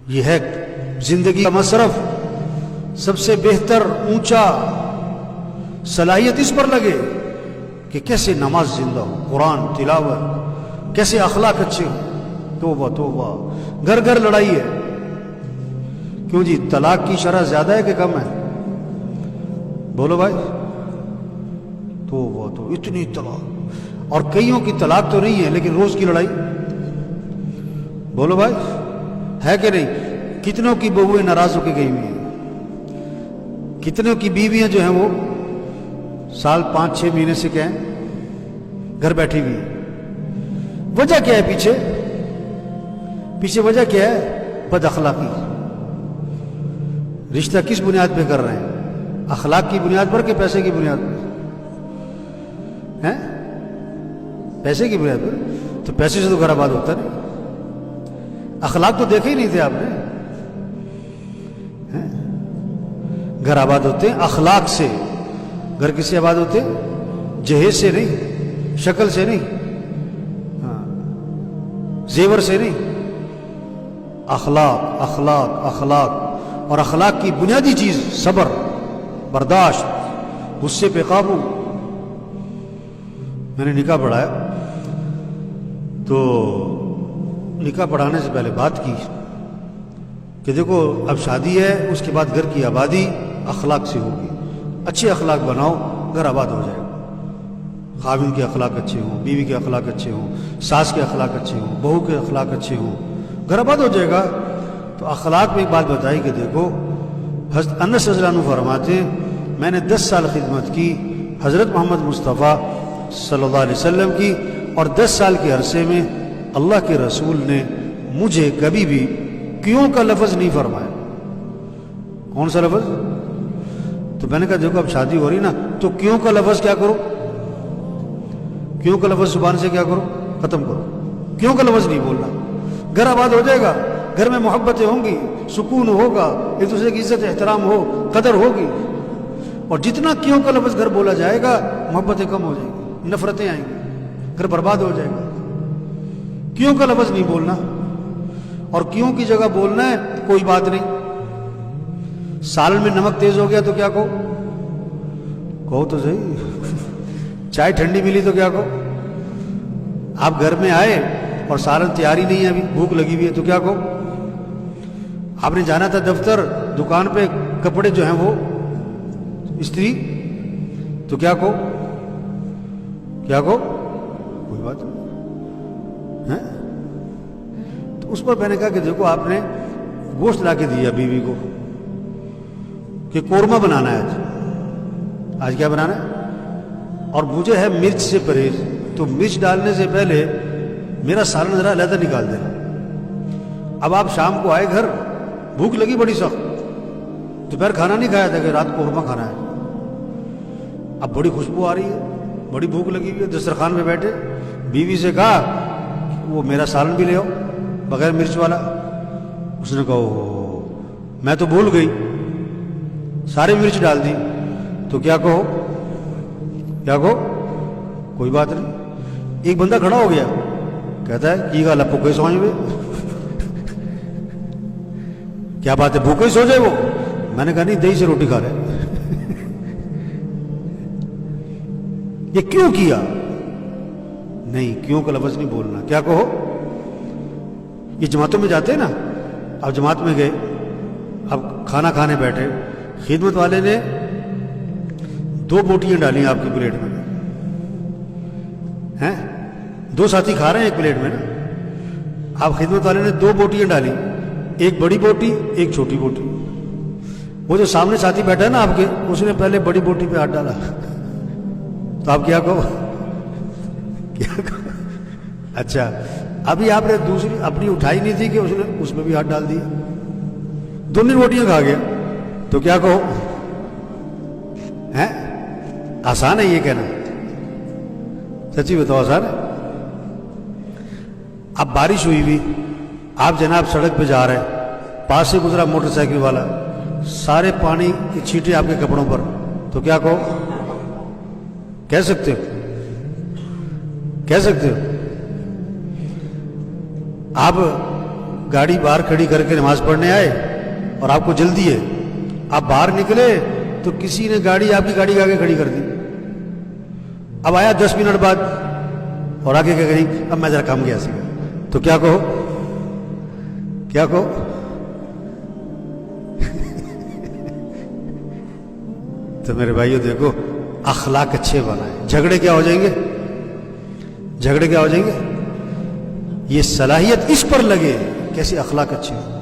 یہ ہے زندگی کا مصرف، سب سے بہتر اونچا صلاحیت اس پر لگے کہ کیسے نماز زندہ ہو، قرآن تلاوت، کیسے اخلاق اچھے ہو۔ توبہ توبہ، گھر گھر لڑائی ہے۔ کیوں جی؟ طلاق کی شرح زیادہ ہے کہ کم ہے؟ بولو بھائی، توبہ تو اتنی طلاق، اور کئیوں کی طلاق تو نہیں ہے لیکن روز کی لڑائی۔ بولو بھائی، ہے کہ نہیں؟ کتنوں کی بہویں ناراض ہو کے گئی ہوئی ہیں، کتنوں کی بیویاں جو ہیں وہ سال 5-6 مہینے سے کہیں گھر بیٹھی ہوئی ہیں۔ وجہ کیا ہے پیچھے وجہ کیا ہے؟ بد اخلاقی۔ رشتہ کس بنیاد پہ کر رہے ہیں؟ اخلاق کی بنیاد پر کہ پیسے کی بنیاد پر؟ ہیں؟ پیسے کی بنیاد پر؟ تو پیسے سے تو گھر آباد ہوتا نہیں۔ اخلاق تو دیکھے ہی نہیں تھے آپ نے۔ گھر آباد ہوتے ہیں اخلاق سے۔ گھر کس سے آباد ہوتے ہیں؟ جہیز سے نہیں، شکل سے نہیں، زیور سے نہیں، اخلاق اخلاق اخلاق۔ اور اخلاق کی بنیادی چیز صبر، برداشت، غصے پہ قابو۔ میں نے نکاح پڑھایا تو نکاح پڑھانے سے پہلے بات کی کہ دیکھو اب شادی ہے، اس کے بعد گھر کی آبادی اخلاق سے ہوگی۔ اچھے اخلاق بناؤ، گھر آباد ہو جائے گا۔ خاوند کے اخلاق اچھے ہوں، بیوی کے اخلاق اچھے ہوں، ساس کے اخلاق اچھے ہوں، بہو کے اخلاق اچھے ہوں، گھر آباد ہو جائے گا۔ تو اخلاق میں ایک بات بتائی کہ دیکھو، حضرت انس رضی اللہ عنہ فرماتے ہیں میں نے 10 سال خدمت کی حضرت محمد مصطفیٰ صلی اللہ علیہ وسلم کی، اور 10 سال کے عرصے میں اللہ کے رسول نے مجھے کبھی بھی کیوں کا لفظ نہیں فرمایا۔ کون سا لفظ؟ تو میں نے کہا دیکھو اب شادی ہو رہی نا، تو کیوں کا لفظ کیا کرو، کیوں کا لفظ زبان سے کیا کرو، ختم کرو۔ کیوں کا لفظ نہیں بولنا، گھر آباد ہو جائے گا، گھر میں محبتیں ہوں گی، سکون ہوگا، ایک دوسرے کی عزت احترام ہو، قدر ہوگی۔ اور جتنا کیوں کا لفظ گھر بولا جائے گا، محبتیں کم ہو جائیں گی، نفرتیں آئیں گی، گھر برباد ہو جائے گا۔ کیوں کا لفظ نہیں بولنا، اور کیوں کی جگہ بولنا ہے کوئی بات نہیں۔ سالن میں نمک تیز ہو گیا تو کیا کہو تو صحیح، چائے ٹھنڈی ملی تو کیا کہو۔ آپ گھر میں آئے اور سالن تیار ہی نہیں ہے، ابھی بھوک لگی ہوئی ہے تو کیا کہو۔ آپ نے جانا تھا دفتر، دکان پہ کپڑے جو ہیں وہ استری، تو کیا کہو کوئی بات نہیں۔ تو اس پر میں نے کہا کہ دیکھو آپ نے گوشت لا کے دیا بیوی کو کہ قورمہ بنانا ہے آج کیا بنانا ہے، اور مجھے ہے مرچ سے پرہیز، تو مرچ ڈالنے سے پہلے میرا سالن ذرا علیحدہ نکال دینا۔ اب آپ شام کو آئے گھر، بھوک لگی بڑی سخت، دوپہر کھانا نہیں کھایا تھا کہ رات کو قورمہ کھانا ہے، اب بڑی خوشبو آ رہی ہے، بڑی بھوک لگی ہوئی ہے، دسترخوان پہ بیٹھے، بیوی سے کہا وہ میرا سالن بھی لے آؤ بغیر مرچ والا۔ اس نے کہا میں تو بھول گئی، ساری مرچ ڈال دی، تو کیا کہو کوئی بات نہیں۔ ایک بندہ کھڑا ہو گیا، کہتا ہے کی گل آپ بھوکے سوئیں ہوئے، کیا بات ہے بھوکے سو جائے وہ؟ میں نے کہا نہیں، دہی سے روٹی کھا رہے۔ یہ کیوں کیا؟ نہیں، کیوں کا لفظ نہیں بولنا۔ کیا کہو؟ یہ جماعتوں میں جاتے ہیں نا، اب جماعت میں گئے، اب کھانا کھانے بیٹھے، خدمت والے نے 2 بوٹیاں ڈالی آپ کی پلیٹ میں، ہیں 2 ساتھی کھا رہے ہیں ایک پلیٹ میں نا، آپ خدمت والے نے 2 بوٹیاں ڈالی، ایک بڑی بوٹی ایک چھوٹی بوٹی۔ وہ جو سامنے ساتھی بیٹھا ہے نا آپ کے، اس نے پہلے بڑی بوٹی پہ ہاتھ ڈالا، تو آپ کیا کہو؟ اچھا، ابھی آپ نے دوسری اپنی اٹھائی نہیں تھی کہ اس نے اس میں بھی ہاتھ ڈال دیا، دونوں روٹیاں کھا گیا، تو کیا کہو؟ ہیں آسان ہے یہ کہنا؟ سچی بتاؤ آسان ہے؟ اب بارش ہوئی بھی، آپ جناب سڑک پہ جا رہے ہیں، پاس سے گزرا موٹر سائیکل والا، سارے پانی کی چھینٹیں آپ کے کپڑوں پر، تو کیا کہو؟ کہہ سکتے ہو؟ آپ گاڑی باہر کھڑی کر کے نماز پڑھنے آئے اور آپ کو جلدی ہے، آپ باہر نکلے تو کسی نے گاڑی آپ کی گاڑی کے آگے کھڑی کر دی، اب آیا 10 منٹ بعد اور آگے کیا کہیں اب میں ذرا کام گیا سیکھا، تو کیا کہو؟ کیا کہو؟ تو میرے بھائیو دیکھو، اخلاق اچھے بنائیں، جھگڑے کیا ہو جائیں گے؟ جھگڑے کیا ہو جائیں گے؟ یہ صلاحیت اس پر لگے کیسے اخلاق اچھے ہوں۔